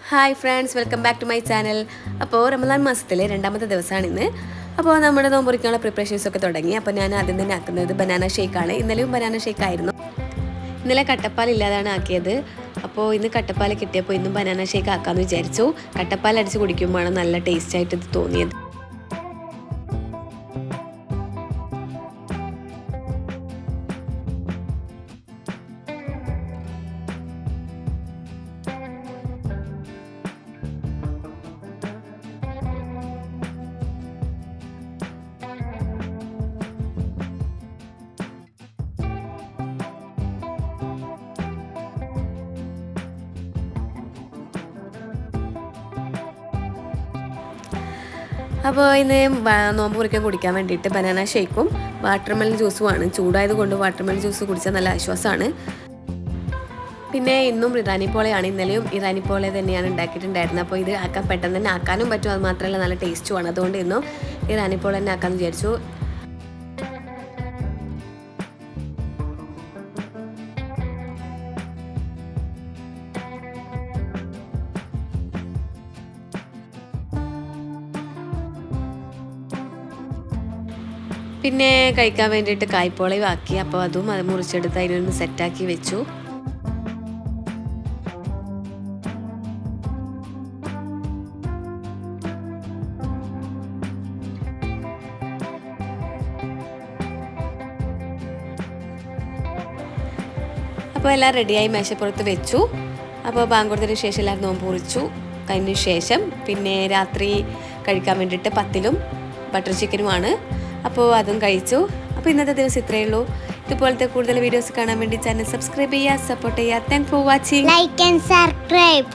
Hi friends, welcome back to my channel. അപ്പോൾ റമദാൻ മാസത്തിലെ രണ്ടാമത്തെ ദിവസമാണ് ഇന്ന്. അപ്പോൾ നമ്മുടെ നോമ്പുറിക്കാനുള്ള പ്രിപ്പറേഷൻസൊക്കെ തുടങ്ങി. അപ്പോൾ ഞാൻ ആദ്യം തന്നെ ആക്കുന്നത് ബനാന ഷേക്കാണ്. ഇന്നലെയും ബനാന ഷേക്കായിരുന്നു. ഇന്നലെ കട്ടപ്പാൽ ഇല്ലാതാണ് ആക്കിയത്. അപ്പോൾ ഇന്ന് കട്ടപ്പാൽ കിട്ടിയപ്പോൾ ഇന്നും ബനാന ഷേക്ക് ആക്കാമെന്ന് വിചാരിച്ചു. കട്ടപ്പാൽ അടിച്ച് കുടിക്കുമ്പോഴാണ് നല്ല ടേസ്റ്റായിട്ട് ഇത് തോന്നിയത്. അപ്പോൾ ഇന്ന് നോമ്പ് കുറിക്കാൻ കുടിക്കാൻ വേണ്ടിയിട്ട് ബനാന ഷേക്കും വാട്ടർമെലൺ ജ്യൂസുമാണ്. ചൂടായതുകൊണ്ട് വാട്ടർമെലൺ ജ്യൂസ് കുടിച്ചാൽ നല്ല ആശ്വാസമാണ്. പിന്നെ ഇന്നും ഇറാനി പോളയാണ്. ഇന്നലെയും ഇറാനി പോള തന്നെയാണ് ഉണ്ടാക്കിയിട്ടുണ്ടായിരുന്നത്. അപ്പോൾ ഇത് ആക്കാൻ പെട്ടെന്ന് തന്നെ ആക്കാനും പറ്റും, അത് മാത്രമല്ല നല്ല ടേസ്റ്റുമാണ്. അതുകൊണ്ട് ഇന്നും ഇറാനി പോള തന്നെ ആക്കാമെന്ന് വിചാരിച്ചു. പിന്നെ കഴിക്കാൻ വേണ്ടിയിട്ട് കായ്പോളയും ആക്കി. അപ്പോൾ അതും അത് മുറിച്ചെടുത്ത് അതിനൊന്ന് സെറ്റാക്കി വെച്ചു. അപ്പോൾ എല്ലാം റെഡിയായി മേശപ്പുറത്ത് വെച്ചു. അപ്പോൾ ബാങ്ക് കൊടുത്തതിന് ശേഷം എല്ലാവരും നോമ്പ് കുറിച്ചു. അതിന് ശേഷം പിന്നെ രാത്രി കഴിക്കാൻ വേണ്ടിയിട്ട് പത്തിലും ബട്ടർ ചിക്കനുമാണ്. അപ്പോൾ അതും കഴിച്ചു. അപ്പോൾ ഇന്നത്തെ ദിവസം ഇത്രയേ ഉള്ളൂ. ഇതുപോലത്തെ കൂടുതൽ വീഡിയോസ് കാണാൻ വേണ്ടി ചാനൽ സബ്സ്ക്രൈബ് ചെയ്യുക, സപ്പോർട്ട് ചെയ്യുക. Thanks for watching. Like and subscribe.